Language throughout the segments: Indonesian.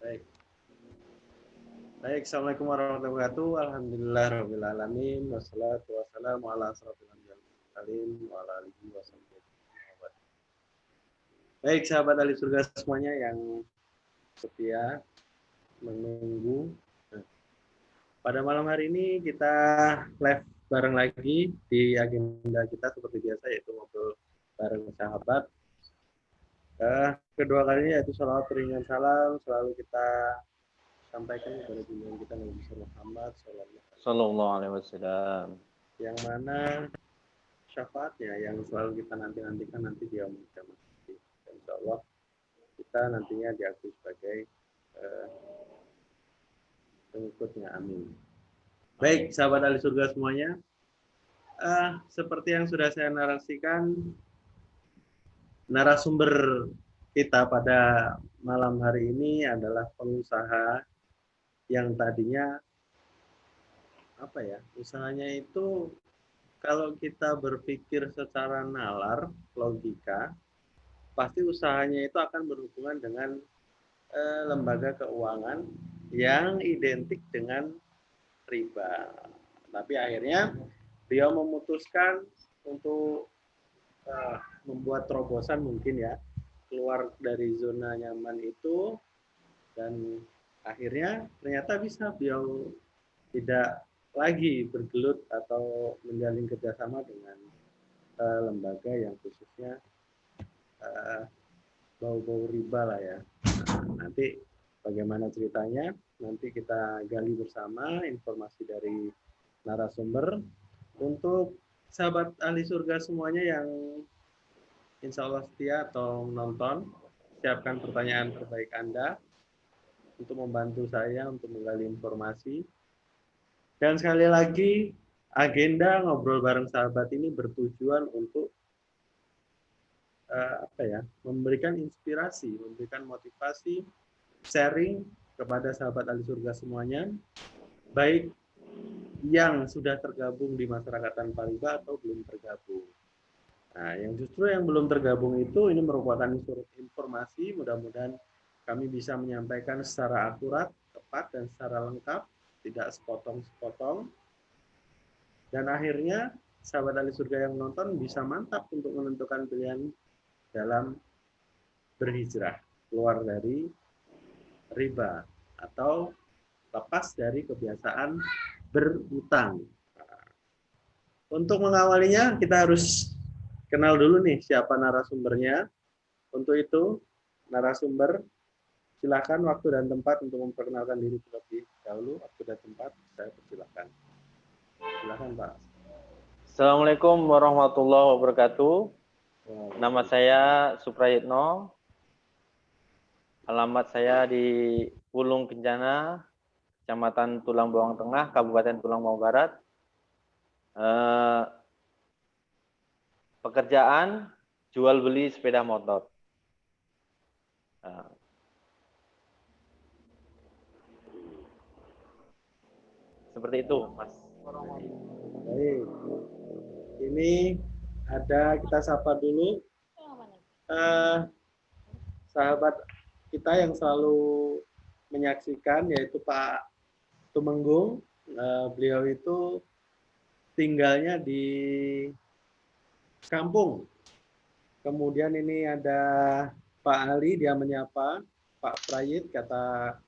Baik. Baik, Assalamualaikum warahmatullahi wabarakatuh. Alhamdulillahirrahmanirrahim. Wassalatu wassalamu ala asrofil anbiya'i wal mursalin wa ala alihi wa sahbihi. Baik, sahabat ahli surga semuanya yang setia menunggu. Pada malam hari ini kita live bareng lagi di agenda kita seperti biasa, yaitu ngobrol bareng sahabat. Kedua kalinya yaitu salawat ringan salam selalu kita sampaikan kepada junjungan kita Nabi Muhammad Sallallahu Alaihi Wasallam, yang mana syafaatnya yang selalu kita nantikan nanti di yaumul kiamat. Insya Allah kita nantinya diakui sebagai pengikutnya. Amin. Baik, sahabat ahli surga semuanya, seperti yang sudah saya narasikan, narasumber kita pada malam hari ini adalah pengusaha yang tadinya usahanya itu kalau kita berpikir secara nalar, logika, pasti usahanya itu akan berhubungan dengan lembaga keuangan yang identik dengan riba. Tapi akhirnya beliau memutuskan untuk membuat terobosan mungkin ya, keluar dari zona nyaman itu, dan akhirnya ternyata bisa beliau tidak lagi bergelut atau menjalin kerjasama dengan lembaga yang khususnya bau-bau riba lah ya. Nah, nanti bagaimana ceritanya nanti kita gali bersama informasi dari narasumber. Untuk sahabat ahli surga semuanya yang insya Allah setia atau menonton, siapkan pertanyaan terbaik Anda untuk membantu saya untuk menggali informasi. Dan sekali lagi, agenda ngobrol bareng sahabat ini bertujuan untuk memberikan inspirasi, memberikan motivasi, sharing kepada sahabat ahli surga semuanya, baik yang sudah tergabung di masyarakat tanpa riba atau belum tergabung. Nah, yang justru yang belum tergabung itu ini merupakan informasi, mudah-mudahan kami bisa menyampaikan secara akurat, tepat, dan secara lengkap, tidak sepotong-sepotong. Dan akhirnya sahabat ahli surga yang menonton bisa mantap untuk menentukan pilihan dalam berhijrah, keluar dari riba atau lepas dari kebiasaan berutang. Untuk mengawalinya kita harus kenal dulu nih siapa narasumbernya. Untuk itu narasumber, silakan waktu dan tempat untuk memperkenalkan diri terlebih dahulu. Waktu dan tempat saya persilakan. Silakan Pak. Assalamualaikum warahmatullahi wabarakatuh. Nama saya Suprayitno. Alamat saya di Pulung Kencana, Kecamatan Tulang Bawang Tengah, Kabupaten Tulang Bawang Barat. Pekerjaan jual beli sepeda motor. Seperti itu, Mas. Baik. Ini ada, kita sapa dulu sahabat kita yang selalu menyaksikan, yaitu Pak Tumenggung. Beliau itu tinggalnya di kampung. Kemudian ini ada Pak Ali, dia menyapa Pak Prayit, kata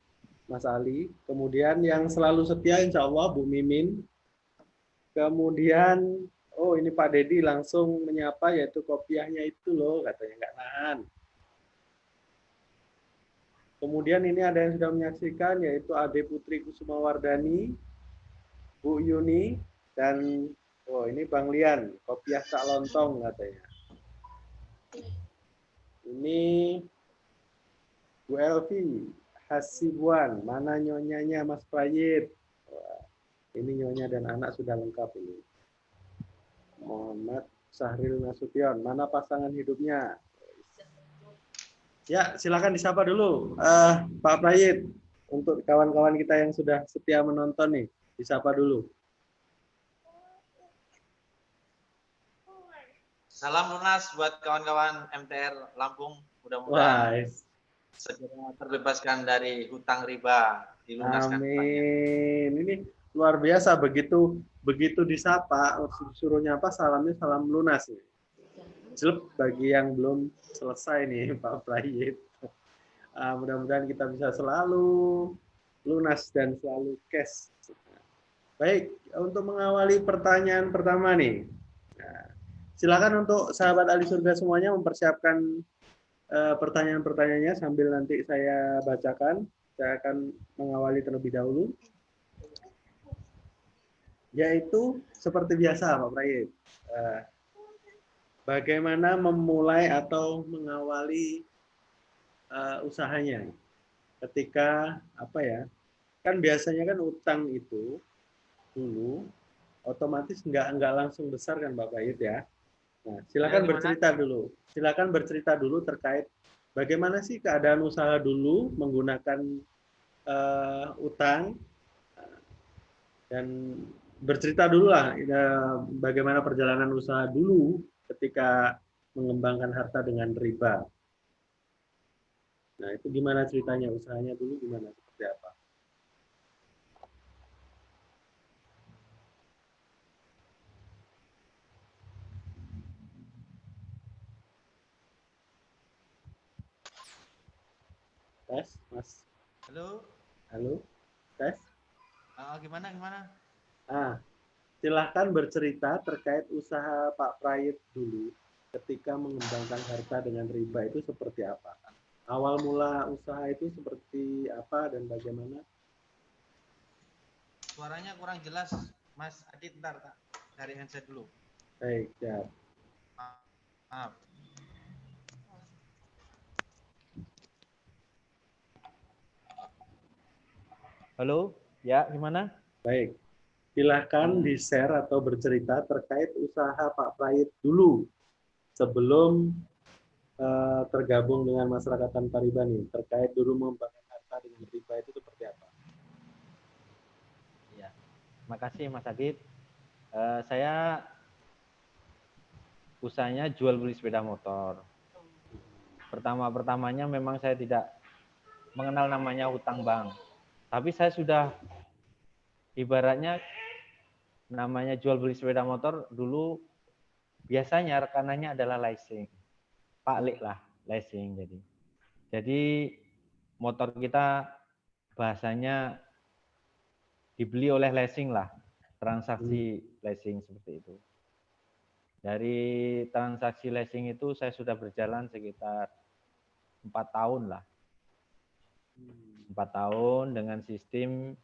Mas Ali. Kemudian yang selalu setia insya Allah Bu Mimin. Kemudian, oh ini Pak Dedi langsung menyapa, yaitu kopiahnya itu loh, katanya nggak nahan. Kemudian ini ada yang sudah menyaksikan, yaitu Ade Putri Kusuma Wardani, Bu Yuni, dan oh ini Bang Lian, kopiah Cak Lontong katanya. Ini Bu Elvi Hasibuan, mana nyonyanya Mas Prayit? Wah, ini nyonya dan anak sudah lengkap ini. Muhammad Sahril Nasution, mana pasangan hidupnya? Ya, silakan disapa dulu Pak Prayit. Untuk kawan-kawan kita yang sudah setia menonton nih, disapa dulu. Salam lunas buat kawan-kawan MTR Lampung. Mudah-mudahan segera terbebaskan dari hutang riba, dilunaskan hutangnya. Amin. Ini luar biasa, begitu disapa, suruh nyapa, salamnya salam lunas. Jelek bagi yang belum selesai nih Pak Prayit. Mudah-mudahan kita bisa selalu lunas dan selalu cash. Baik, untuk mengawali pertanyaan pertama nih. Nah, silakan untuk sahabat ahli surga semuanya mempersiapkan pertanyaan-pertanyaannya sambil nanti saya bacakan. Saya akan mengawali terlebih dahulu. Yaitu seperti biasa Pak Prayit. Bagaimana memulai atau mengawali usahanya. Ketika apa ya? Kan biasanya kan utang itu dulu otomatis nggak langsung besar kan Pak Prayit ya. Nah, silakan bercerita dulu. Silakan bercerita dulu terkait bagaimana sih keadaan usaha dulu menggunakan utang, dan bercerita dulu lah bagaimana perjalanan usaha dulu ketika mengembangkan harta dengan riba. Nah, itu gimana ceritanya usahanya dulu gimana seperti apa? Tes, Mas. Halo. Halo. Tes. Gimana? Silahkan bercerita terkait usaha Pak Prayit dulu ketika mengembangkan harta dengan riba itu seperti apa? Awal mula usaha itu seperti apa dan bagaimana? Suaranya kurang jelas, Mas Adit, ntar cari handset dulu. Baik, ya. Maaf. Halo, ya gimana? Baik, silahkan di-share atau bercerita terkait usaha Pak Prayit dulu sebelum tergabung dengan masyarakat tanpa riba nih, terkait dulu mengembangkan harta dengan riba itu seperti apa? Ya, makasih Mas Adit. Saya usahanya jual beli sepeda motor. Pertama-pertamanya memang saya tidak mengenal namanya hutang bank. Tapi saya sudah ibaratnya namanya jual beli sepeda motor dulu biasanya rekanannya adalah leasing. Pak Lik lah, leasing jadi. Jadi motor kita bahasanya dibeli oleh leasing lah, transaksi leasing seperti itu. Dari transaksi leasing itu saya sudah berjalan sekitar 4 tahun lah. 4 tahun dengan sistem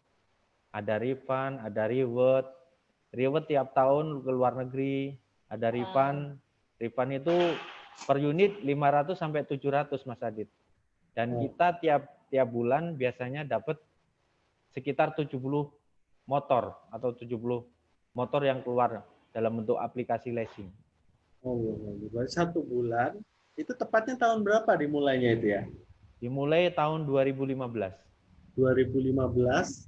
ada refund, ada reward. Reward tiap tahun ke luar negeri, ada refund. Refund itu per unit 500 sampai 700 Mas Adit. Dan kita tiap bulan biasanya dapat sekitar 70 motor atau 70 motor yang keluar dalam bentuk aplikasi leasing. Oh, berarti 1 bulan. Itu tepatnya tahun berapa dimulainya itu ya? Dimulai tahun 2015. 2015.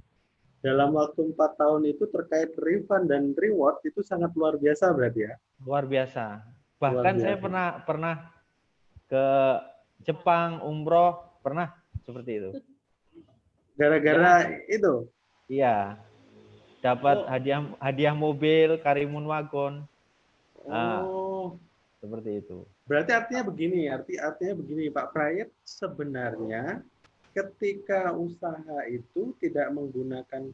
Dalam waktu 4 tahun itu terkait refund dan reward itu sangat luar biasa berarti ya? Luar biasa. Bahkan luar biasa. saya pernah ke Jepang, umroh, pernah seperti itu. Gara-gara itu? Iya. Dapat hadiah mobil, Karimun Wagon. Seperti itu. Berarti artinya begini Pak Prayit, sebenarnya ketika usaha itu tidak menggunakan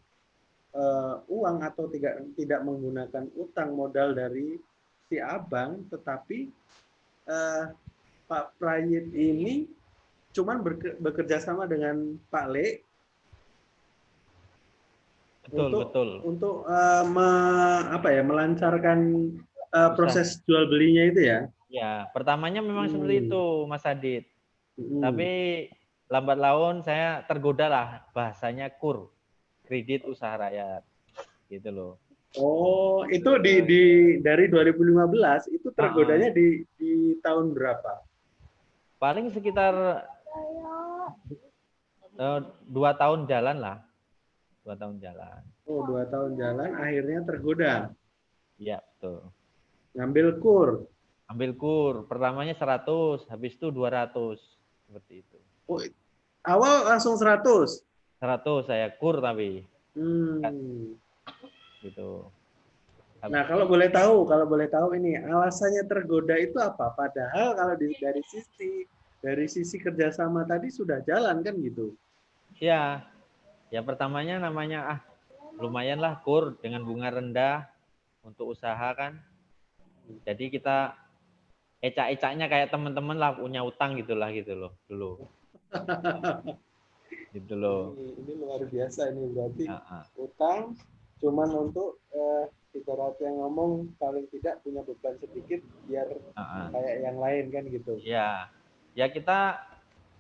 uang atau tidak menggunakan utang modal dari si abang, tetapi Pak Prayit ini cuman bekerja sama dengan Pak Le untuk melancarkan proses jual belinya itu ya. Ya, pertamanya memang seperti itu Mas Adit. Tapi lambat laun saya tergoda lah bahasanya KUR, kredit usaha rakyat. Gitu loh. Oh, itu dari 2015 itu tergodanya di tahun berapa? Paling sekitar 2 tahun jalan lah. 2 tahun jalan. Oh, 2 tahun jalan akhirnya tergoda. Iya, betul. Ngambil KUR. Ambil KUR. Pertamanya 100, habis itu 200. Seperti itu. Oh, Awal langsung 100. 100 saya kur tapi Hmm. gitu. Nah, kalau boleh tahu ini alasannya tergoda itu apa? Padahal kalau dari sisi kerjasama tadi sudah jalan kan gitu. Ya, ya pertamanya namanya lumayan lah kur dengan bunga rendah untuk usaha kan. Jadi kita ecak-ecaknya kayak teman-teman lah punya utang gitulah gitu loh dulu. Gitu loh. Ini luar biasa ini berarti Uh-uh. utang cuman untuk ibaratnya ngomong paling tidak punya beban sedikit biar Uh-uh. kayak yang lain kan gitu. Ya, ya kita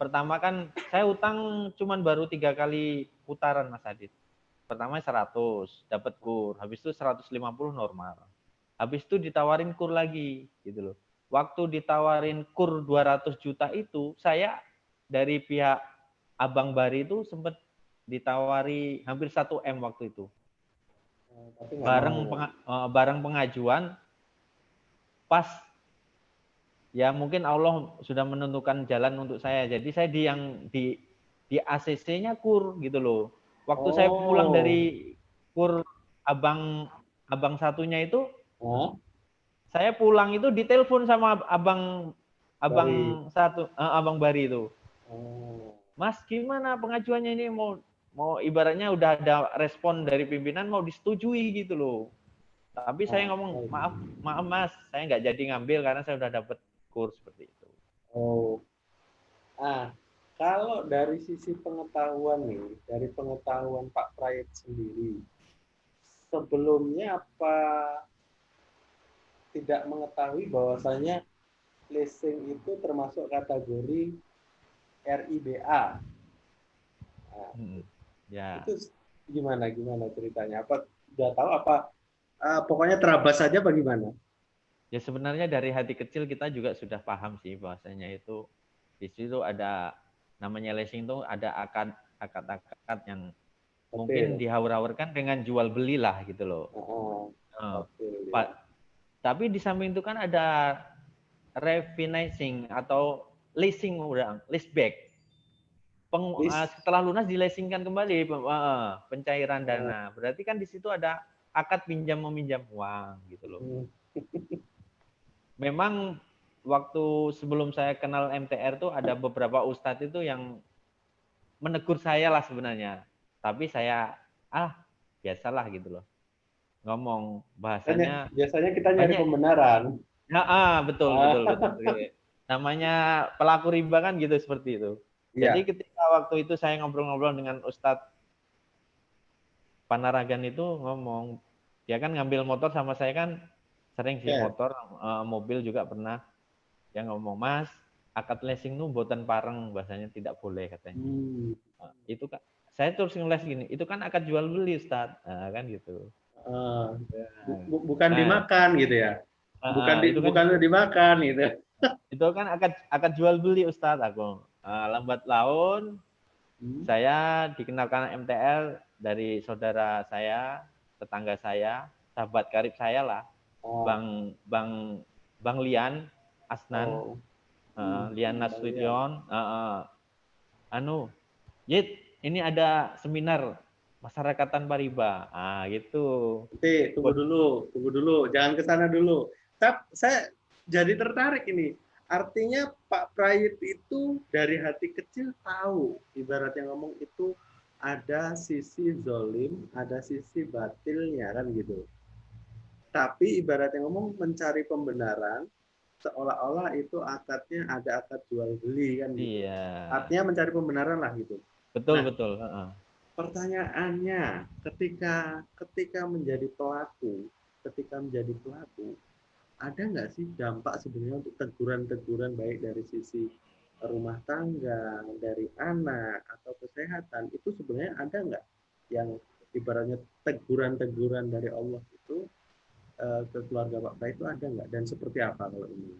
pertama kan saya utang cuman baru 3 kali putaran Mas Adit. Pertama 100 dapat kur, habis itu 150 normal. Habis itu ditawarin kur lagi gitu loh. Waktu ditawarin kur 200 juta itu saya dari pihak Abang Bari itu sempat ditawari hampir 1 M waktu itu. Tapi nggak mau. Bareng pengajuan pas ya mungkin Allah sudah menentukan jalan untuk saya. Jadi saya di ACC-nya kur gitu loh. Waktu saya pulang Oh. dari kur abang satunya itu, Hah? saya pulang itu ditelepon sama abang Bari. abang Bari itu. Oh. Mas, gimana pengajuannya ini mau ibaratnya udah ada respon dari pimpinan mau disetujui gitu loh. Tapi saya ngomong, maaf Mas, saya nggak jadi ngambil karena saya udah dapet kurs seperti itu. Oh. Kalau dari sisi pengetahuan nih, dari pengetahuan Pak Prayit sendiri, sebelumnya apa tidak mengetahui bahwasanya leasing itu termasuk kategori RIBA? Nah, Ya. itu gimana ceritanya? Apa udah tahu apa? Pokoknya terabas saja bagaimana? Ya sebenarnya dari hati kecil kita juga sudah paham sih bahwasanya itu di situ ada namanya leasing itu ada akad yang mungkin dihaur-haurkan dengan jual beli lah gitu loh. Ya. Tapi di samping itu kan ada refinancing atau leasing udah leaseback. Setelah lunas dilesingkan kembali pencairan dana. Berarti kan di situ ada akad pinjam meminjam uang gitu loh. Memang waktu sebelum saya kenal MTR tuh ada beberapa ustadz itu yang menegur saya lah sebenarnya. Tapi saya biasalah gitu loh. Ngomong bahasanya biasanya kita nyari pembenaran. Betul. Namanya pelaku riba kan gitu seperti itu. Ya. Jadi ketika waktu itu saya ngobrol-ngobrol dengan Ustadz Panaragan itu ngomong, dia kan ngambil motor sama saya kan sering sih motor, mobil juga pernah. Dia ngomong, Mas, akad leasing itu mboten pareng, bahasanya tidak boleh katanya. Itu kan saya terus ngeles gini, itu kan akad jual beli Ustadz, kan gitu. Bukan dimakan gitu ya. Bukan dimakan gitu. Itu kan akad jual beli Ustadz aku. Lambat laun saya dikenalkan MTR dari saudara saya, tetangga saya, sahabat karib saya lah. Bang Lian Asnan, Lian Nasution, Yit, ini ada seminar masyarakat tanpa riba. Gitu. Tunggu dulu, jangan ke sana dulu. Saya jadi tertarik ini. Artinya Pak Prayit itu dari hati kecil tahu, ibaratnya ngomong itu ada sisi zolim, ada sisi batilnya kan gitu. Tapi ibaratnya ngomong mencari pembenaran, seolah-olah itu akadnya ada akad jual beli kan gitu. Iya. Artinya mencari pembenaran lah gitu. Betul. Pertanyaannya, ketika menjadi pelaku, ada nggak sih dampak sebenarnya untuk teguran-teguran baik dari sisi rumah tangga, dari anak atau kesehatan itu sebenarnya ada nggak yang ibaratnya teguran-teguran dari Allah itu ke keluarga Pak Prai itu ada nggak dan seperti apa kalau ini?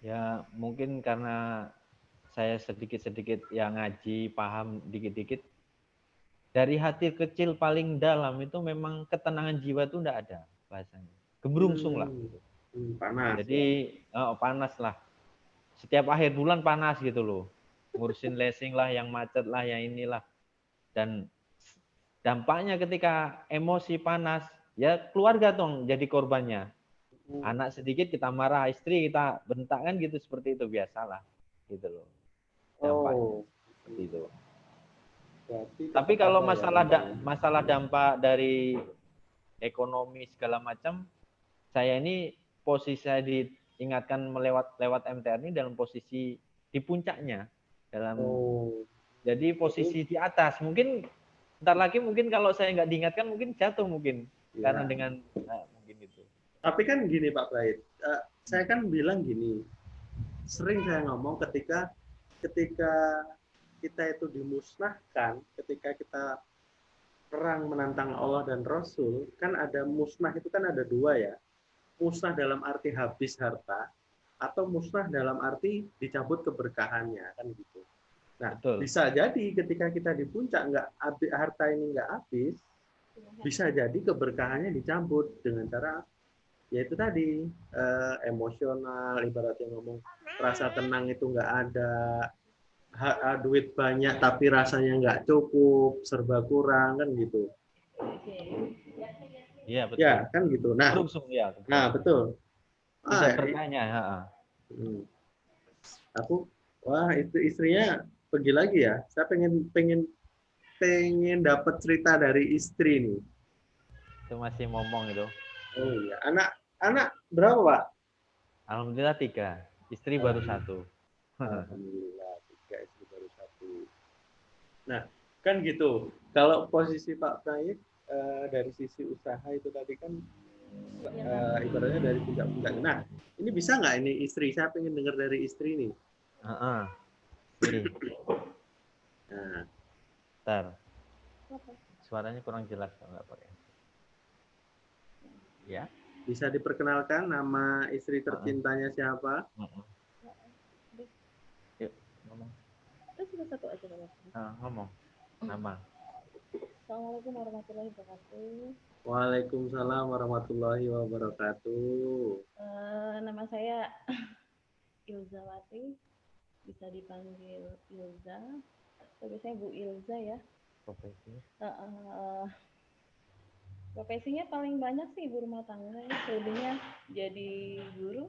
Ya mungkin karena saya sedikit-sedikit yang ngaji, paham dikit-dikit. Dari hati kecil paling dalam itu memang ketenangan jiwa itu enggak ada bahasanya. Gemerungsung lah. Gitu. Panas. Jadi panas lah. Setiap akhir bulan panas gitu loh. ngurusin leasing lah, yang macet lah, yang inilah. Dan dampaknya ketika emosi panas, ya keluarga dong jadi korbannya. Anak sedikit kita marah, istri kita bentak kan gitu, seperti itu biasalah gitu loh dampaknya. Oh, Seperti itu. berarti Tapi tetap kalau ada ya masalah dampaknya. masalah dampak dari ekonomi segala macam, saya ini posisi saya diingatkan lewat MTR ini dalam posisi di puncaknya, dalam Oh, jadi jadi posisi di atas. Mungkin ntar lagi mungkin kalau saya nggak diingatkan mungkin jatuh mungkin karena ya. dengan mungkin itu. Tapi kan gini Pak Brait, saya kan bilang gini, sering saya ngomong ketika ketika kita itu dimusnahkan, ketika kita perang menantang Allah dan Rasul, kan ada musnah itu kan ada dua ya. Musnah dalam arti habis harta, atau musnah dalam arti dicabut keberkahannya, kan gitu. Nah, Betul. bisa jadi ketika kita di puncak nggak harta ini nggak habis, bisa jadi keberkahannya dicabut dengan cara yaitu tadi emosional, ibaratnya ngomong rasa tenang itu nggak ada, duit banyak tapi rasanya nggak cukup, serba kurang kan gitu. Iya betul. Ya kan gitu. Nah, Kerungsung ya. betul. Tidak berkahnya. Aku, wah itu istrinya pergi lagi ya. Saya pengen pengen pengen dapat cerita dari istri nih. Itu masih ngomong itu. Oh iya, anak berapa Pak? Alhamdulillah 3, istri baru 1. Alhamdulillah 3, istri baru 1. Nah, kan gitu. Kalau posisi Pak Prait dari sisi usaha itu tadi kan ibaratnya dari puncak-puncak. Nah, ini bisa nggak ini istri? Saya pengen dengar dari istri nih. Istri. Nah, Bentar. Suaranya kurang jelas kalau nggak pakai. Ya. bisa diperkenalkan nama istri tercintanya siapa? Yuk, ngomong. Satu aja Ngomong. Nama. Assalamualaikum warahmatullahi wabarakatuh. Waalaikumsalam warahmatullahi wabarakatuh. Nama saya Ilzawati, bisa dipanggil Ilza. Biasanya Bu Ilza ya. Profesi. Profesinya paling banyak sih ibu rumah tangga. Selebihnya jadi guru.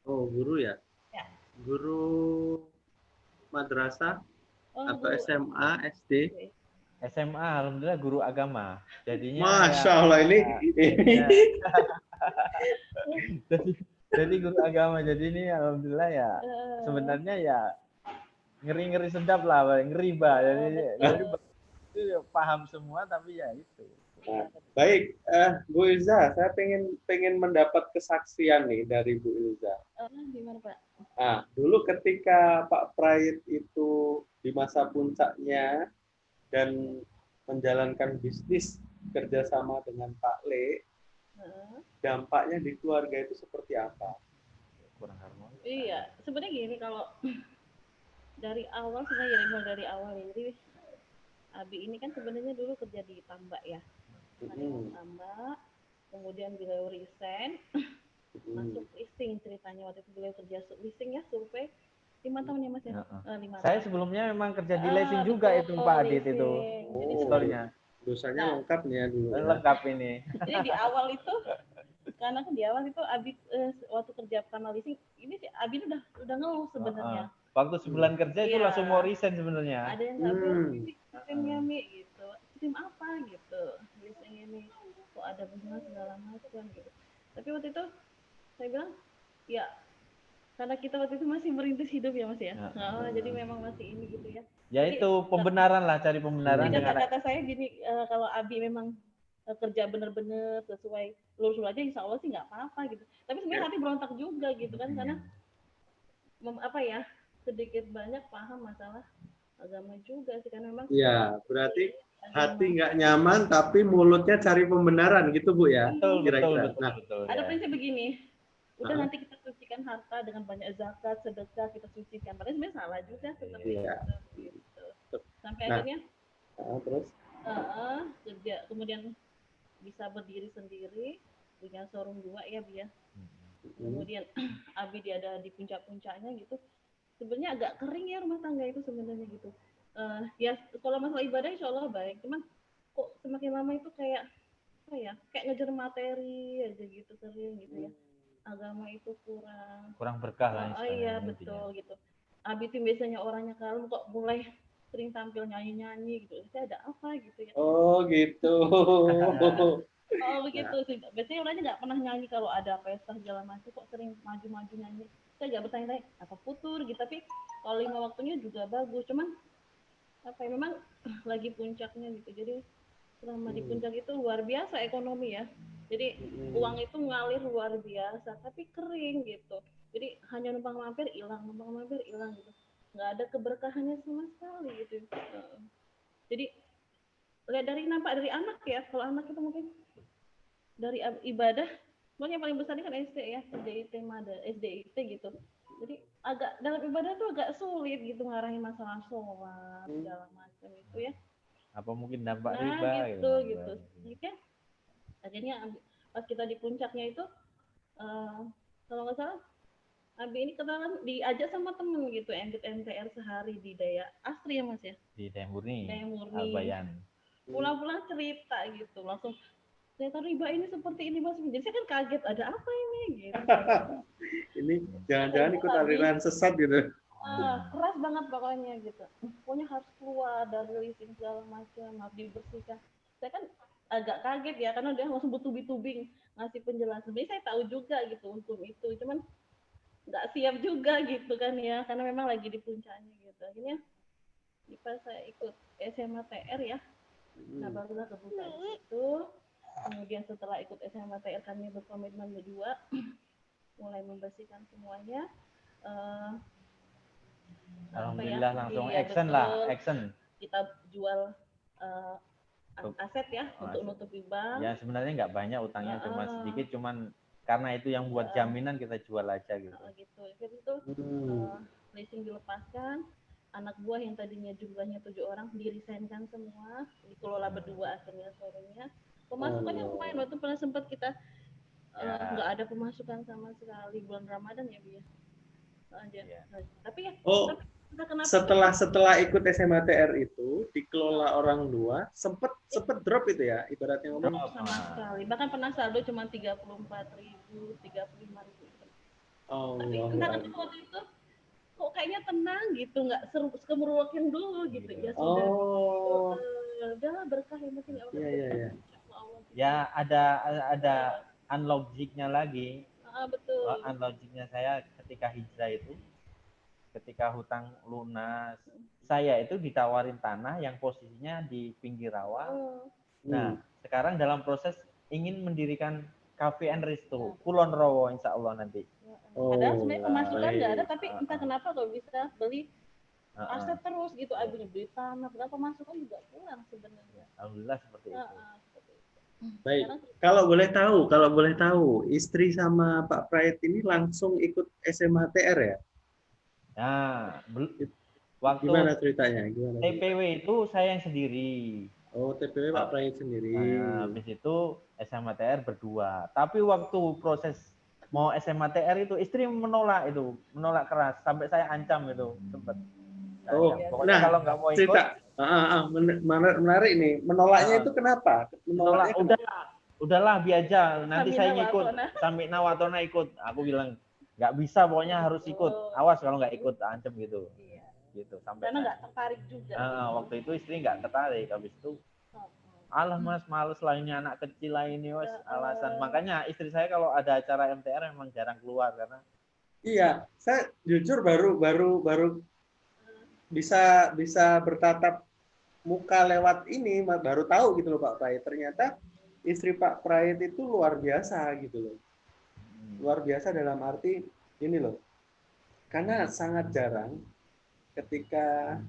Oh, guru ya? Ya. Guru madrasah atau Guru SMA, SD? SMA, alhamdulillah guru agama. Jadinya Masya Allah ini. Jadi guru agama. Jadi ini alhamdulillah ya. Sebenarnya ya ngeri-ngeri sedap lah, ngeri bah. Jadi paham semua tapi ya itu. Nah, baik, Bu Ilza, saya pengen mendapat kesaksian nih dari Bu Ilza. Gimana Pak? Nah, dulu ketika Pak Prait itu di masa puncaknya dan menjalankan bisnis kerjasama dengan Pak Le, dampaknya di keluarga itu seperti apa? Kurang harmonis. Iya, sebenarnya gini, kalau dari awal sebenarnya mulai dari awal ya. Jadi Abi ini kan sebenarnya dulu kerja di tambak ya. Tambak, kemudian beliau resign, masuk leasing ceritanya. Waktu itu beliau kerja leasing ya, survei 5 tahun ya Mas ya. 5 Saya tahun. sebelumnya memang kerja di leasing juga itu Pak Adit itu. Jadi historinya. Dosanya lengkap nih ya dulu. Lengkap ini. Jadi di awal itu, karena kan di awal itu Abi waktu kerja pertama leasing, ini si Abi udah ngeluh sebenarnya. Waktu sebulan kerja itu langsung mau resign sebenarnya. Ada yang nggak bilang sistemnya Mi gitu, sistem apa gitu, leasing ini kok ada bunga segala macam gitu. Tapi waktu itu saya bilang ya karena kita waktu itu masih merintis hidup ya Mas ya. Jadi memang masih ini gitu ya. Ya itu pembenaran lah, cari pembenaran. Kata-kata saya gini, kalau Abi memang kerja benar-benar sesuai lurus aja, insya Allah sih nggak apa-apa gitu. Tapi sebenarnya hati berontak juga gitu kan, karena sedikit banyak paham masalah agama juga sih, karena memang. Iya, berarti hati nggak nyaman tapi mulutnya cari pembenaran gitu Bu ya. Betul. Ada prinsip begini, udah nanti kita sucikan harta dengan banyak zakat, sedekah, kita sucikan. Padahal sebenarnya salah juga seperti itu. Gitu. Sampai akhirnya terus kerja, kemudian bisa berdiri sendiri, punya showroom 2 ya Bi ya. Kemudian Abi dia ada di puncak-puncaknya gitu. sebenarnya agak kering ya rumah tangga itu sebenarnya gitu. Ya kalau masalah ibadah insya Allah baik, cuman kok semakin lama itu kayak apa ya, kayak ngejar materi aja gitu, kering gitu ya. Agama itu Kurang berkah lah iya istilahnya intinya. betul gitu. Abi itu biasanya orangnya kalem, kok mulai sering tampil nyanyi-nyanyi gitu. Saya ada apa gitu ya. Oh gitu. Oh begitu sih. Biasanya orangnya nggak pernah nyanyi kalau ada pesta segala macam, kok sering maju-maju nyanyi. Saya nggak bertanya-tanya apa futur gitu, tapi kalau 5 waktunya juga bagus. Cuman apa ya, memang lagi puncaknya gitu. Jadi selama di puncak itu luar biasa ekonomi ya. Jadi uang itu ngalir luar biasa, tapi kering gitu. Jadi hanya numpang mampir hilang gitu. Nggak ada keberkahannya sama sekali gitu. Jadi lihat dari nampak dari anak ya, kalau anak itu mungkin dari ibadah, yang paling besar ini kan SD ya, SDIT Mada, SDIT gitu. Jadi agak dalam ibadah tuh agak sulit gitu ngarahin masalah sholat segala macam itu ya. Apa mungkin dampak Nah riba gitu. Jadi kan akhirnya pas kita di puncaknya itu kalau nggak salah Abi ini kenalan diajak sama temen gitu, MTR sehari di Daya Astri ya Mas ya, di Daya Murni, Daya Murni. Albayan. Pulang-pulang cerita gitu, langsung ternyata riba ini seperti ini Mas. Jadi saya kan kaget, ada apa ini gitu. Ini jangan-jangan ikut aliran sesat gitu. Keras banget pokoknya gitu. Pokoknya harus keluar dari leasing segala macam, harus dibersihkan. Saya kan agak kaget ya, karena dia langsung bertubi-tubing ngasih penjelasan. Sebenarnya saya tahu juga gitu untuk itu, cuman nggak siap juga gitu kan ya, karena memang lagi di puncaknya gitu. Akhirnya pas saya ikut SMA TR ya, nah barulah kebuka itu. Kemudian setelah ikut SMA TR kami berkomitmen berdua mulai membersihkan semuanya. Alhamdulillah langsung iya, action betul. lah, action. Kita jual aset ya untuk nutupi bank. Ya sebenarnya nggak banyak utangnya, cuma sedikit, cuman karena itu yang buat jaminan kita jual aja gitu. Itu leasing dilepaskan, anak buah yang tadinya jumlahnya 7 orang dirisainkan semua, dikelola berdua akhirnya showroomnya. Pemasukannya lumayan, waktu pernah sempat kita nggak ada pemasukan sama sekali bulan Ramadan ya Bu ya. Tapi ya setelah ikut SMA TR itu dikelola orang tua, sempet drop itu ya, ibaratnya ngomong. Sama sekali, bahkan pernah saldo cuma 34.000, 35.000. Tapi entah kenapa waktu itu kok kayaknya tenang gitu, nggak sekemeruakin dulu gitu ya sudah. Udahlah berkah yang penting Allah. Iya. Ya ada unlogicnya lagi. Betul. Unlogicnya saya ketika hijrah itu, ketika hutang lunas, saya itu ditawarin tanah yang posisinya di pinggir rawa. Nah, sekarang dalam proses ingin mendirikan Cafe and Resto, Kulon Rowo insya Allah nanti. Padahal sebenarnya pemasukan nggak ada, tapi entah kenapa kalau bisa beli aset terus gitu, akhirnya beli tanah, berapa pemasukan juga kurang sebenarnya. Alhamdulillah seperti itu. Baik, kalau boleh tahu, istri sama Pak Prayit ini langsung ikut SMA TR ya? Nah, waktu gimana ceritanya? TPW itu saya yang sendiri. Oh, TPW Pak Prayit sendiri. Nah, habis itu SMA TR berdua. Tapi waktu proses mau SMA TR itu istri menolak keras sampai saya ancam itu sempat. Pokoknya kalau nggak mau ikut. Menarik nih. Menolaknya itu kenapa? Menolaknya udahlah biar aja. Nanti saya ngikut. Sampai Nawatona ikut. Aku bilang nggak bisa, pokoknya harus ikut. Awas kalau nggak ikut, ancam gitu. Gitu sampai. Karena nggak tertarik juga. Waktu itu istri nggak tertarik. Habis itu, alah Mas, males lah ini anak kecil lah ini, Mas, alasan. Makanya istri saya kalau ada acara MTR memang jarang keluar karena. Iya, saya jujur baru bisa bertatap muka lewat ini, baru tahu gitu loh Pak Prayit. Ternyata istri Pak Prayit itu luar biasa gitu loh. Luar biasa dalam arti ini loh. Karena sangat jarang ketika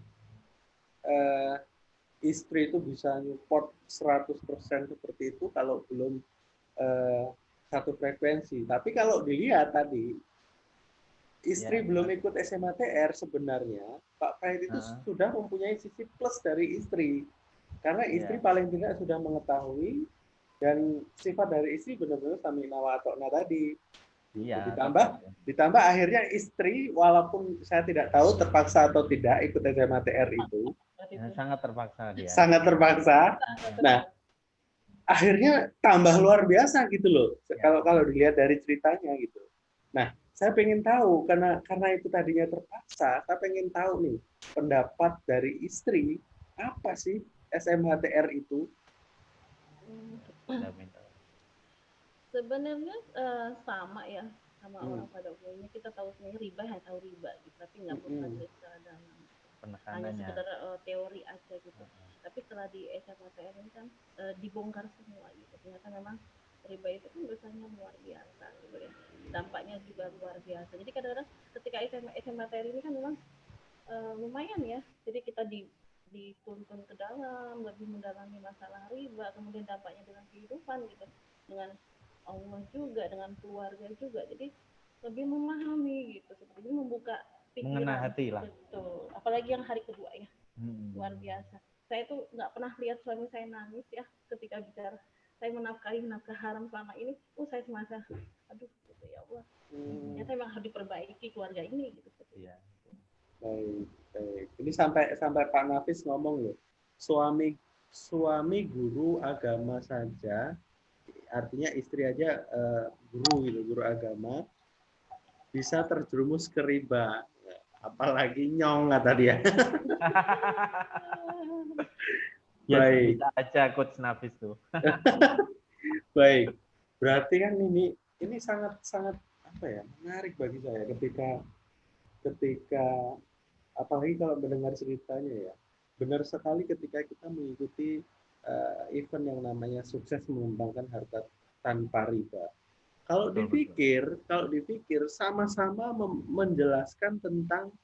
istri itu bisa support 100% seperti itu kalau belum satu frekuensi. Tapi kalau dilihat tadi, istri belum ikut SMA TR sebenarnya, Pak Prayit itu sudah mempunyai sisi plus dari istri. Karena istri paling tidak sudah mengetahui dan sifat dari istri benar-benar samina wa ta'na tadi. Iya, Ditambah akhirnya istri, walaupun saya tidak tahu terpaksa atau tidak ikut SMATR itu, sangat terpaksa dia. sangat terpaksa. Nah, akhirnya tambah luar biasa gitu loh. Kalau dilihat dari ceritanya gitu. Nah, saya pengen tahu karena itu tadinya terpaksa, saya pengen tahu nih pendapat dari istri apa sih SMHTR itu? Sebenarnya sama ya sama orang pada umumnya, kita tahu sebenarnya riba ya tahu riba gitu, tapi nggak pernah lihat secara dalam. Hanya sekedar teori aja gitu. Tapi setelah di SMATR ini kan dibongkar semua gitu. Ternyata memang riba itu kan dosanya luar biasa sebenarnya. Dampaknya juga luar biasa. Jadi kadang-kadang ketika SMATR ini kan memang lumayan ya. Jadi kita dituntun ke dalam, lebih mendalami masalah riba, kemudian dampaknya dengan kehidupan gitu, dengan Allah juga, dengan keluarga juga. Jadi lebih memahami gitu, seperti membuka pikiran. Mengena hati lah. Betul. Apalagi yang hari kedua ya, luar biasa. Saya tuh nggak pernah lihat suami saya nangis ya ketika bicara saya menafkahi nafkah haram selama ini. Saya semasa, aduh, gitu ya Allah. Ternyata memang harus diperbaiki keluarga ini gitu. Iya. Baik. Ini sampai Pak Nafis ngomong loh, suami guru agama saja, artinya istri aja guru agama bisa terjerumus ke riba, apalagi nyong kata dia. Ya, baik. Bisa aja Coach Nafis tuh. Baik. Berarti kan ini sangat apa ya, menarik bagi saya ketika apalagi kalau mendengar ceritanya ya. Benar sekali ketika kita mengikuti event yang namanya sukses mengembangkan harta tanpa riba. Kalau dipikir sama-sama menjelaskan tentang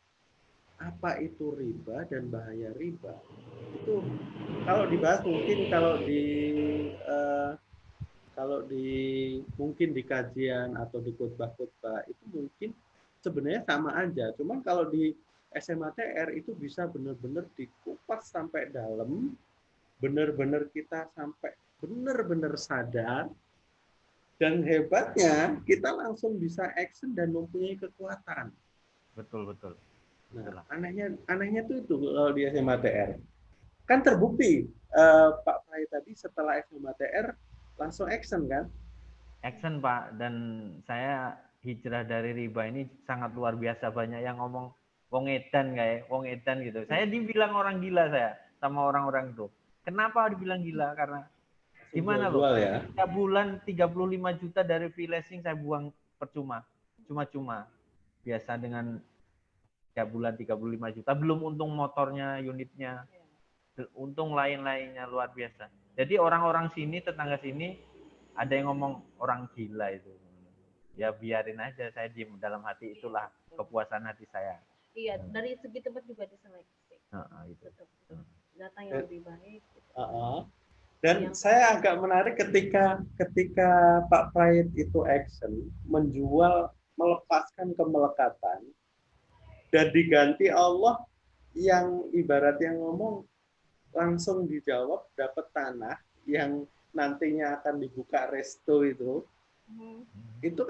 apa itu riba dan bahaya riba. Itu kalau dibahas mungkin mungkin di kajian atau di khotbah-khotbah itu mungkin sebenarnya sama aja. Cuman kalau di SMATR itu bisa benar-benar dikupas sampai dalam, benar-benar kita sampai benar-benar sadar, dan hebatnya kita langsung bisa action dan mempunyai kekuatan. Betul. Nah, anehnya itu kalau di SMATR. Kan terbukti Pak Prai tadi setelah SMATR langsung action kan? Action Pak, dan saya hijrah dari riba ini sangat luar biasa, banyak yang ngomong wong edan gitu. Saya dibilang orang gila saya sama orang-orang itu. Kenapa dibilang gila? Karena gimana loh? Ya? Tiap bulan 35 juta dari freelancing saya buang percuma. Cuma-cuma. Biasa dengan tiap bulan 35 juta, belum untung motornya, unitnya, untung lain-lainnya luar biasa. Jadi orang-orang sini, tetangga sini, ada yang ngomong orang gila itu. Ya biarin aja, saya diem dalam hati, itulah kepuasan hati saya. Iya, dari segi tempat juga diseleksi. Gitu. Data yang lebih baik. Gitu. Dan saya agak menarik ketika Pak Prayit itu action, menjual, melepaskan kemelekatan, dan diganti Allah yang ibaratnya ngomong langsung dijawab, dapat tanah yang nantinya akan dibuka resto itu. Itu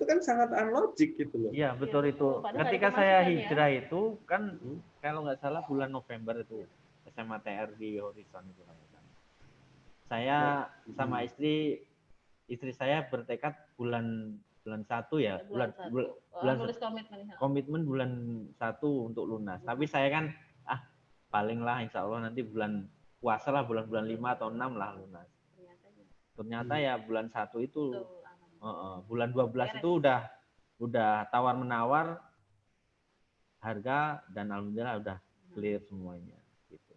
kan sangat unlogic gitu loh. Iya, betul itu. Ketika saya hijrah itu kan kalau nggak salah bulan November itu SMATR di Horizon itu. Saya sama istri saya bertekad bulan 1 ya, bulan komitmen bulan 1 untuk lunas. Tapi saya kan paling lah insya Allah nanti bulan puasa lah, bulan 5 atau 6 lah lunas. Ternyata ya bulan 1 itu bulan 12 itu udah tawar menawar harga, dan alhamdulillah udah clear semuanya gitu.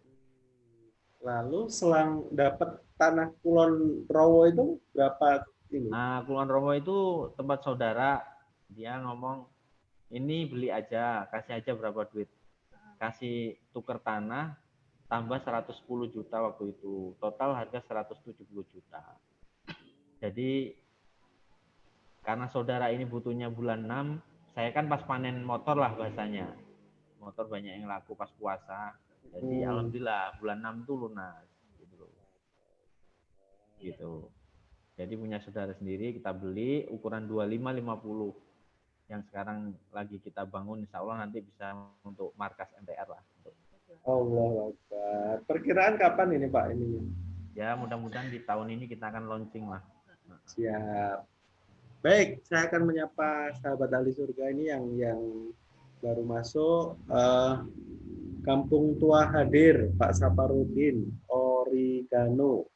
Lalu selang dapat tanah Kulon Prowo itu berapa ini? Nah, Kulon Prowo itu tempat saudara, dia ngomong ini beli aja, kasih aja berapa duit, kasih tuker tanah tambah 110 juta waktu itu, total harga 170 juta. Jadi karena saudara ini butuhnya bulan 6, saya kan pas panen motor lah bahasanya. Motor banyak yang laku pas puasa. Jadi alhamdulillah bulan 6 tuh lunas gitu. Jadi punya saudara sendiri kita beli ukuran 25-50 yang sekarang lagi kita bangun, insya Allah nanti bisa untuk markas MTR lah. Allah Akbar. Perkiraan kapan ini Pak ini? Ya mudah-mudahan di tahun ini kita akan launching lah. Siap. Baik, saya akan menyapa sahabat ahli surga ini yang baru masuk. Kampung Tua hadir, Pak Saparudin, Oregano.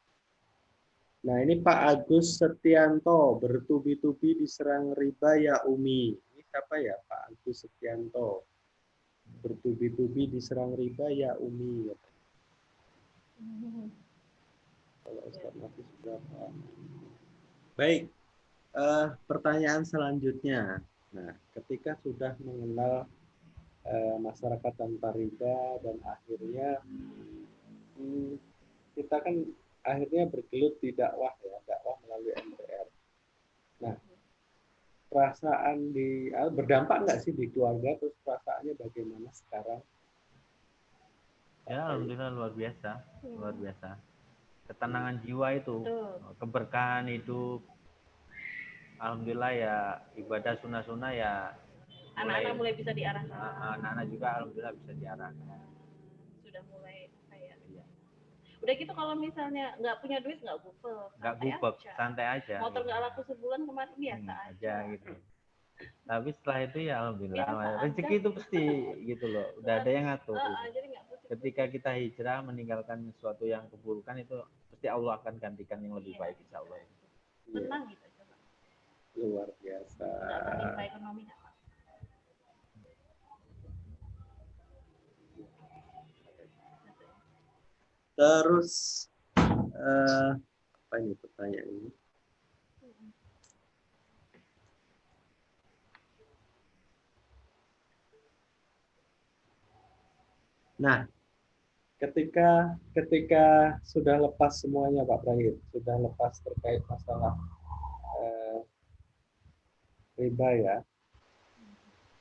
Nah ini Pak Agus Setianto, bertubi-tubi diserang riba ya Umi. Ini siapa ya Pak Agus Setianto? Bertubi-tubi diserang riba ya Umi. Kalau Ustaz Nafis berapa? Baik, pertanyaan selanjutnya. Nah, ketika sudah mengenal masyarakat tanpa riba dan akhirnya kita kan akhirnya bergelut di dakwah ya, dakwah melalui MTR. Nah, perasaan berdampak nggak sih di keluarga, terus perasaannya bagaimana sekarang? Ya alhamdulillah luar biasa. Ketenangan jiwa itu, keberkahan hidup. Alhamdulillah ya ibadah sunnah-sunnah ya. Anak-anak mulai bisa diarahkan. Anak-anak juga alhamdulillah bisa diarahkan. Sudah mulai kayak. Iya. Udah gitu kalau misalnya nggak punya duit nggak gubek, santai aja. Motor nggak laku sebulan kemarin biasa aja gitu. Tapi setelah itu ya alhamdulillah rezeki itu pasti gitu loh. Udah ada yang ngatur. Jadi ketika kita hijrah meninggalkan sesuatu yang keburukan itu pasti Allah akan gantikan yang lebih baik insya Allah. Tenang gitu. Luar biasa. Ekonomi. Terus apa ini pertanyaan ini? Nah, ketika sudah lepas semuanya Pak Prahit, sudah lepas terkait masalah riba ya.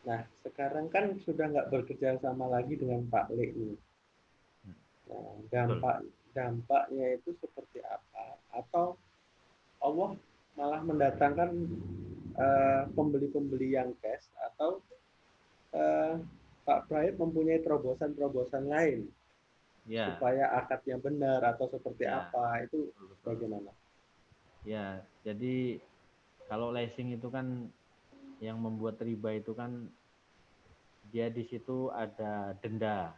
Nah, sekarang kan sudah nggak bekerja sama lagi dengan Pak Le nih. Nah, dampaknya itu seperti apa? Atau Allah malah mendatangkan pembeli-pembeli yang cash, atau Pak Prahit mempunyai terobosan-terobosan lain supaya akadnya benar atau seperti apa, itu bagaimana? Ya, jadi kalau leasing itu kan yang membuat riba itu kan dia di situ ada denda.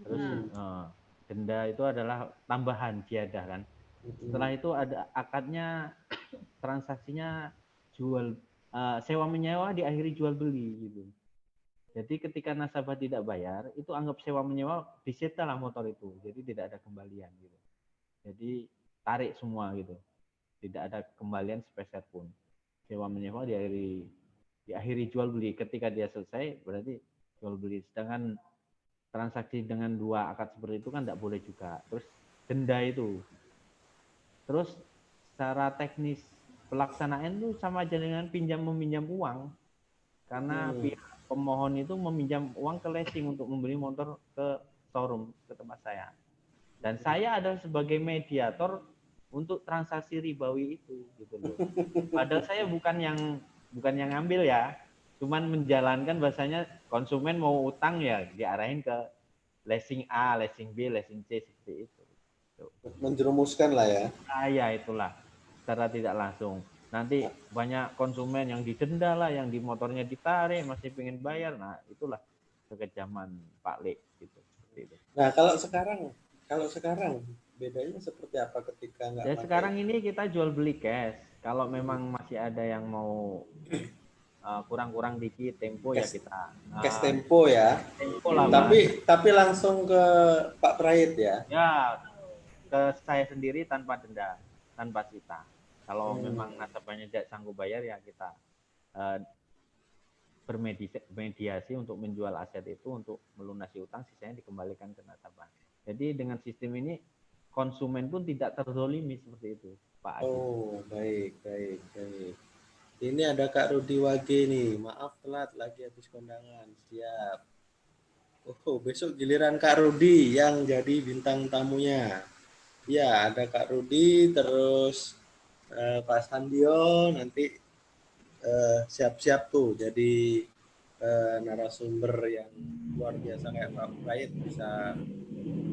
Terus denda itu adalah tambahan ziyadah kan. Setelah itu ada akadnya, transaksinya jual sewa menyewa diakhiri jual beli gitu. Jadi ketika nasabah tidak bayar, itu anggap sewa menyewa, disita lah motor itu. Jadi tidak ada kembalian gitu. Jadi tarik semua gitu. Tidak ada kembalian sepeser pun. Sewa menyewa diakhiri jual beli. Ketika dia selesai berarti jual beli. Sedangkan transaksi dengan dua akad seperti itu kan tidak boleh juga. Terus denda itu. Terus secara teknis pelaksanaan itu sama aja dengan pinjam meminjam uang. Karena pihak pemohon itu meminjam uang ke leasing untuk membeli motor ke showroom, ke tempat saya. Dan saya adalah sebagai mediator untuk transaksi ribawi itu gitu loh. Padahal saya bukan yang ngambil ya, cuman menjalankan bahasanya konsumen mau utang ya diarahin ke leasing A, leasing B, leasing C seperti itu. Menjerumuskan lah ya. Ya itulah secara tidak langsung. Nanti banyak konsumen yang didenda lah, yang di motornya ditarik masih pengen bayar. Nah itulah kekejaman Pak Le gitu. Seperti itu. Nah kalau sekarang bedanya seperti apa ketika nggak ya sekarang ini kita jual beli cash. Kalau memang masih ada yang mau kurang-kurang dikit tempo cash, ya kita cash tempo ya. Tempo lah, tapi langsung ke Pak Prahit ya. Ya ke saya sendiri tanpa denda, tanpa sita. Kalau memang nasabahnya tidak sanggup bayar ya kita bermediasi untuk menjual aset itu untuk melunasi utang, sisanya dikembalikan ke nasabah. Jadi dengan sistem ini konsumen pun tidak terzolimi seperti itu, Pak Adi. Oh, baik. Ini ada Kak Rudi Wage nih. Maaf telat lagi habis kondangan. Siap. Oh, besok giliran Kak Rudi yang jadi bintang tamunya. Ya, ada Kak Rudi, terus Pak Sandio nanti siap-siap tuh jadi narasumber yang luar biasa kayak Pak Prayit, bisa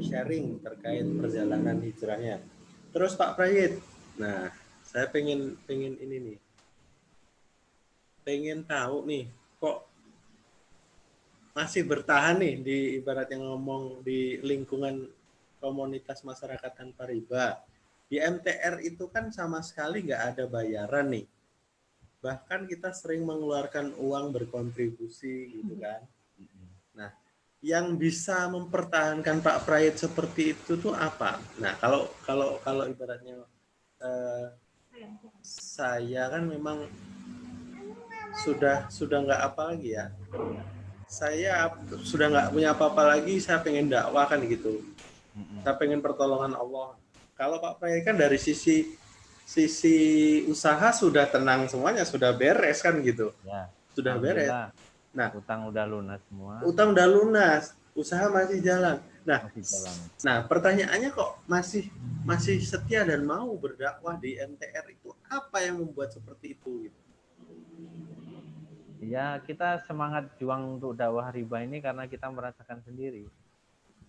sharing terkait perjalanan hijrahnya. Terus Pak Prayit, nah saya pengen ini nih, pengen tahu nih kok masih bertahan nih di ibarat yang ngomong di lingkungan komunitas masyarakat tanpa riba. Di MTR itu kan sama sekali nggak ada bayaran nih. Bahkan kita sering mengeluarkan uang berkontribusi gitu kan. Nah, yang bisa mempertahankan Pak Prayit seperti itu tuh apa? Nah, kalau ibaratnya saya kan memang sudah nggak apa lagi ya. Saya sudah nggak punya apa-apa lagi, saya pengen dakwah kan gitu. Saya pengen pertolongan Allah. Kalau Pak Prayit kan dari sisi usaha sudah tenang semuanya, sudah beres kan gitu. Ya, Sudah beres. Nah, utang udah lunas semua. Utang udah lunas, usaha masih jalan. Nah, Masih jalan. nah pertanyaannya kok masih setia dan mau berdakwah di MTR itu, apa yang membuat seperti itu gitu? Ya, kita semangat juang untuk dakwah riba ini karena kita merasakan sendiri.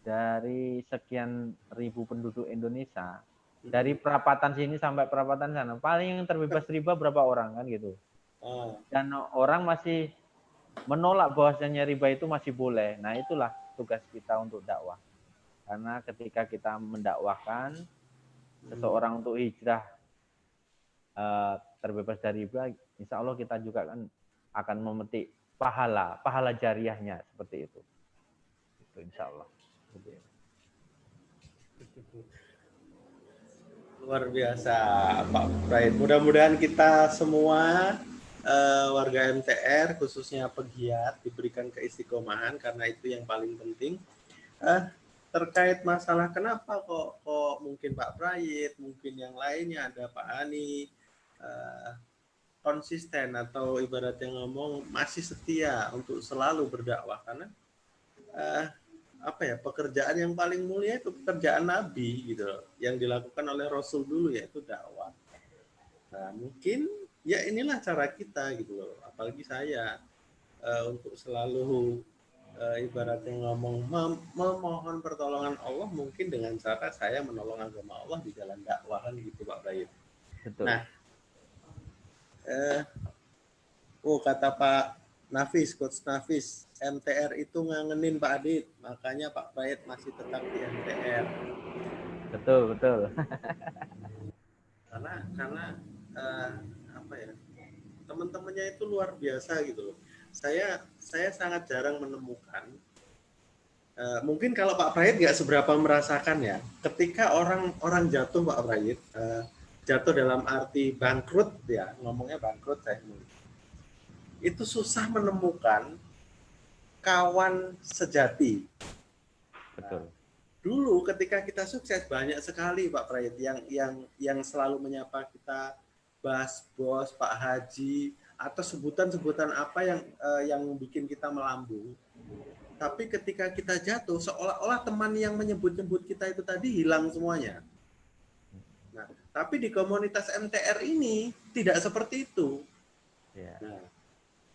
Dari sekian ribu penduduk Indonesia, dari perapatan sini sampai perapatan sana, paling yang terbebas riba berapa orang kan gitu. Dan orang masih menolak bahwasanya riba itu masih boleh. Nah, itulah tugas kita untuk dakwah. Karena ketika kita mendakwahkan seseorang untuk hijrah terbebas dari riba, insya Allah kita juga kan akan memetik pahala jariahnya seperti itu. Itu insya Allah. Luar biasa Pak Prayit. Mudah-mudahan kita semua warga MTR khususnya pegiat diberikan keistiqomahan, karena itu yang paling penting. Terkait masalah kenapa kok mungkin Pak Prayit, mungkin yang lainnya ada Pak Ani konsisten atau ibaratnya ngomong masih setia untuk selalu berdakwah, karena pekerjaan yang paling mulia itu pekerjaan Nabi gitu loh, yang dilakukan oleh Rasul dulu, yaitu dakwah. Nah, mungkin ya inilah cara kita gitu loh, apalagi saya untuk selalu ibaratnya ngomong memohon pertolongan Allah, mungkin dengan cara saya menolong agama Allah di jalan dakwah kan gitu Pak Prayit. Nah, kata Pak Nafis, Coach Nafis, MTR itu ngangenin Pak Adit, makanya Pak Prayit masih tetap di MTR. Betul. karena teman-temannya itu luar biasa gitu loh. Saya sangat jarang menemukan. Mungkin kalau Pak Prayit nggak seberapa merasakan ya, ketika orang jatuh Pak Prayit, jatuh dalam arti bangkrut ya, ngomongnya bangkrut saya. Itu susah menemukan kawan sejati. Betul. Dulu ketika kita sukses banyak sekali Pak Prayit yang selalu menyapa kita, Bas, Bos, Pak Haji, atau sebutan-sebutan apa yang bikin kita melambung. Tapi ketika kita jatuh, seolah-olah teman yang menyebut-nyebut kita itu tadi hilang semuanya. Nah, tapi di komunitas MTR ini tidak seperti itu. Nah,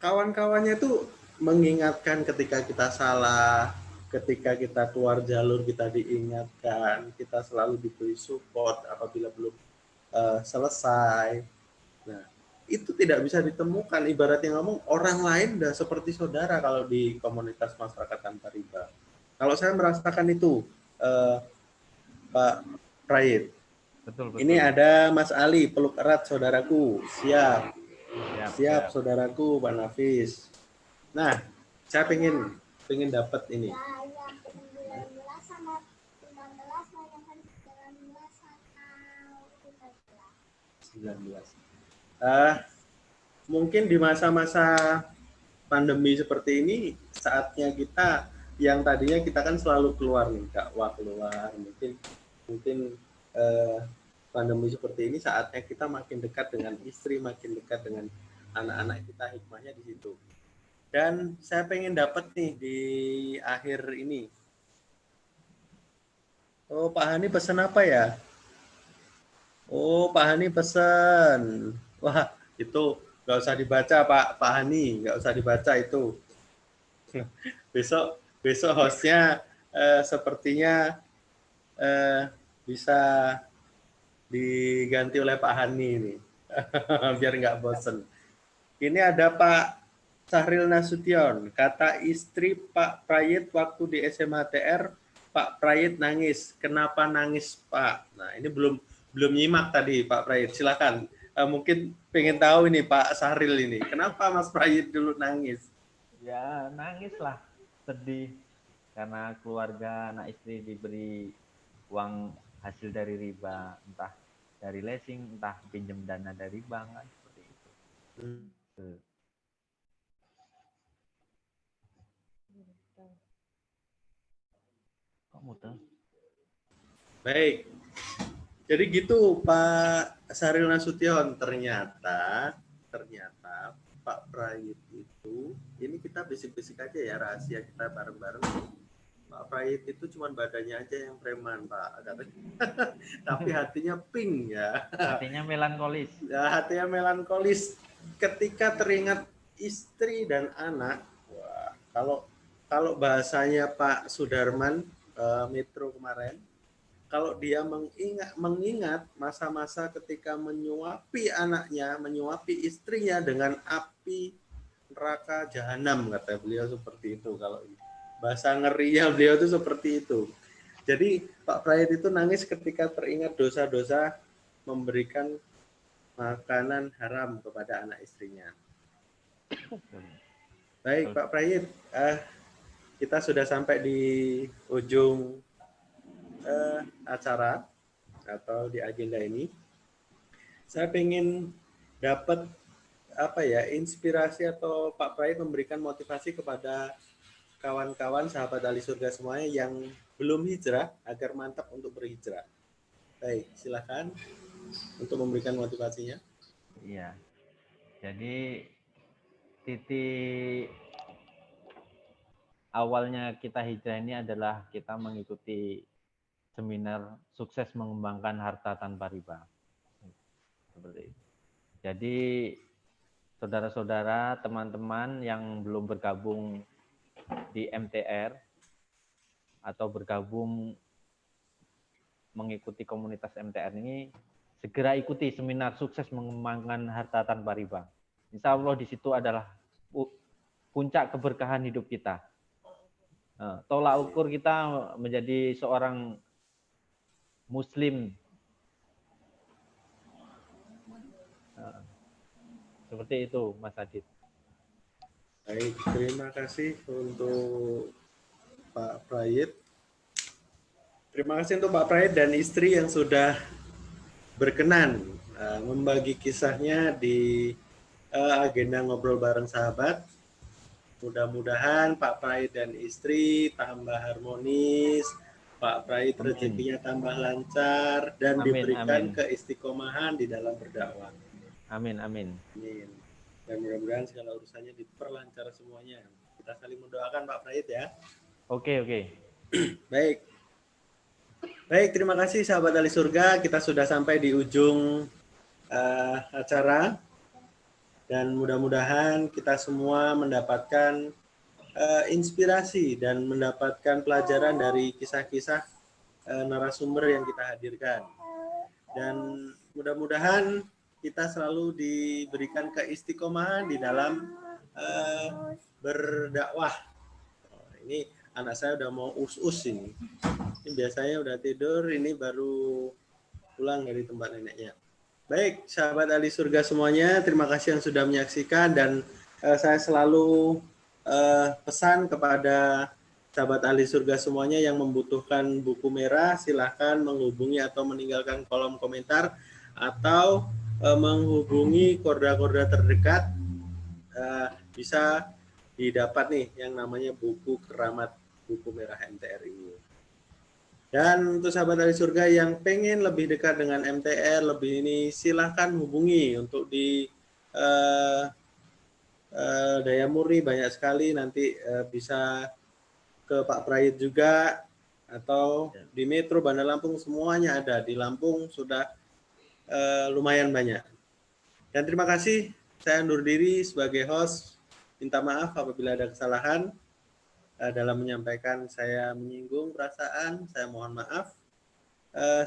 kawan-kawannya itu mengingatkan ketika kita salah, ketika kita keluar jalur kita diingatkan, kita selalu diberi support apabila belum selesai. Nah, itu tidak bisa ditemukan, ibaratnya ngomong orang lain udah seperti saudara kalau di komunitas masyarakat tanpa riba. Kalau saya merasakan itu, Pak Prayit. Betul. Ini ada Mas Ali, peluk erat saudaraku. Siap saudaraku Pak Nafis. Nah, saya pengen dapat ini. 19. Mungkin di masa-masa pandemi seperti ini saatnya kita yang tadinya kita kan selalu keluar nih, dakwah keluar, mungkin pandemi seperti ini saatnya kita makin dekat dengan istri, makin dekat dengan anak-anak kita, hikmahnya di situ. Dan saya pengen dapat nih di akhir ini. Oh, Pak Hani pesan apa ya? Oh, Pak Hani pesan. Wah, itu nggak usah dibaca, Pak Hani, nggak usah dibaca itu. Besok besok hostnya sepertinya bisa diganti oleh Pak Hani ini, biar nggak bosen. Ini ada Pak Sahril Nasution, kata istri Pak Prayit waktu di SMHTR, Pak Prayit nangis. Kenapa nangis, Pak? Nah, ini belum nyimak tadi, Pak Prayit. Silakan. Mungkin pengen tahu ini Pak Sahril ini, kenapa Mas Prayit dulu nangis? Ya nangis lah, sedih karena keluarga anak istri diberi uang hasil dari riba, entah dari leasing, entah pinjam dana dari bank, kan seperti itu. Kok muter? Baik. Jadi gitu Pak Sahril Nasution, ternyata Pak Prayit itu, ini kita bisik-bisik aja ya, rahasia kita bareng-bareng. Pak Prayit itu cuma badannya aja yang preman, Pak. Tapi hatinya pink ya. Hatinya melankolis. Ya, hatinya melankolis ketika teringat istri dan anak. Wah, kalau bahasanya Pak Sudarman Metro kemarin, kalau dia mengingat masa-masa ketika menyuapi anaknya, menyuapi istrinya dengan api neraka jahanam, kata beliau seperti itu. Kalau bahasa ngerinya beliau itu seperti itu. Jadi Pak Prayit itu nangis ketika teringat dosa-dosa memberikan makanan haram kepada anak istrinya. Baik Pak Prayit, kita sudah sampai di ujung acara atau di agenda ini. Saya pengen dapat inspirasi atau Pak Prayit memberikan motivasi kepada kawan-kawan sahabat ahli surga semuanya yang belum hijrah agar mantap untuk berhijrah. Baik, silakan untuk memberikan motivasinya. Iya. Jadi titik awalnya kita hijrah ini adalah kita mengikuti seminar sukses mengembangkan harta tanpa riba. Seperti itu. Jadi saudara-saudara, teman-teman yang belum bergabung di MTR atau bergabung mengikuti komunitas MTR ini, segera ikuti seminar sukses mengembangkan harta tanpa riba. Insya Allah di situ adalah puncak keberkahan hidup kita. Tolak ukur kita menjadi seorang Muslim. Seperti itu, Mas Adit. Baik, terima kasih untuk Pak Prayit. Terima kasih untuk Pak Prayit dan istri yang sudah berkenan membagi kisahnya di agenda ngobrol bareng sahabat. Mudah-mudahan Pak Prayit dan istri tambah harmonis, Pak Prayit rezekinya tambah lancar dan diberikan keistiqomahan di dalam berdakwah. Amin, amin. Amin. Dan mudah-mudahan segala urusannya diperlancar semuanya. Kita saling mendoakan Pak Prayit ya. Oke. Baik. Baik, terima kasih sahabat ahli surga. Kita sudah sampai di ujung acara. Dan mudah-mudahan kita semua mendapatkan inspirasi dan mendapatkan pelajaran dari kisah-kisah narasumber yang kita hadirkan. Dan mudah-mudahan kita selalu diberikan keistiqomahan di dalam berdakwah. Ini anak saya udah mau us-us ini. Ini biasanya udah tidur, ini baru pulang dari tempat neneknya. Baik, sahabat ahli surga semuanya, terima kasih yang sudah menyaksikan dan saya selalu pesan kepada sahabat ahli surga semuanya yang membutuhkan buku merah, silahkan menghubungi atau meninggalkan kolom komentar atau menghubungi korda-korda terdekat, bisa didapat nih yang namanya buku keramat buku merah MTR ini. Dan untuk sahabat ahli surga yang pengen lebih dekat dengan MTR, lebih ini silahkan hubungi untuk di Daya Murni banyak sekali, nanti bisa ke Pak Prayit juga atau di Metro Bandar Lampung, semuanya ada. Di Lampung sudah lumayan banyak. Dan terima kasih, saya undur diri sebagai host. Minta maaf apabila ada kesalahan dalam menyampaikan, saya menyinggung perasaan, saya mohon maaf.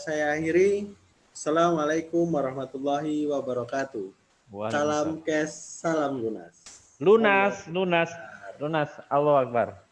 Saya akhiri. Assalamualaikum warahmatullahi wabarakatuh. Salam Waalaikumsalam. Kes, salam lunas. Lunas, lunas, lunas. Allahu Akbar.